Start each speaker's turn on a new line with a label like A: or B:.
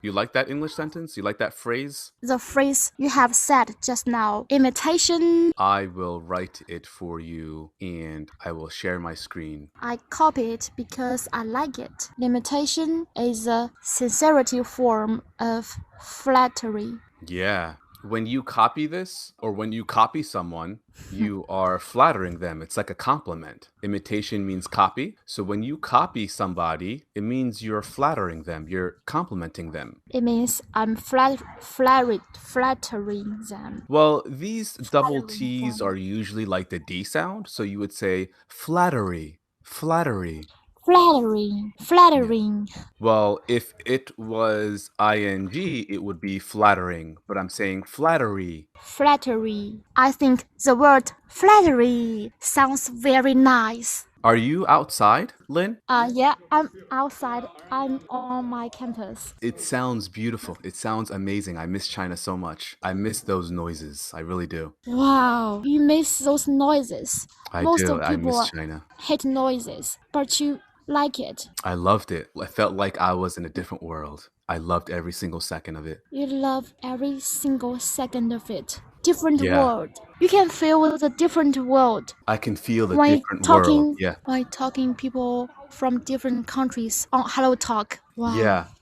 A: You like that English sentence? You like that phrase?
B: The phrase you have said just now, imitation,
A: I will write it for you and I will share my screen.
B: I copy it because I like it. Imitation is a sincerity form of flattery.
A: Yeah. When you copy this or when you copy someone, you are flattering them. It's like a compliment. Imitation means copy. So when you copy somebody, it means you're flattering them, you're complimenting them.
B: It means I'm flattering them.
A: Well, these double
B: Flattering
A: T's are
B: them.
A: usually like the D sound. So you would say flattery, flattery.
B: Flattering,
A: Yeah.
B: flattering,
A: Well, if it was ing, it would be flattering, but I'm saying flattery.
B: flattery. I think the word flattery sounds very nice.
A: Are you outside, Lynn?
B: Yeah, I'm outside. I'm on my campus.
A: It sounds beautiful. It sounds amazing. I miss China so much. I miss those noises. I really do.
B: Wow, you miss those noises.
A: I
B: Most
A: do.
B: of
A: I miss
B: people
A: China.
B: hate noises, but you like it.
A: I loved it. I felt like I was in a different world. I loved every single second of it.
B: You love every single second of it. Different
A: Yeah.
B: world. You can feel the different world
A: I can feel the
B: when
A: different world.
B: talking
A: Yeah.
B: when talking people from different countries on HelloTalk. Wow.
A: Yeah.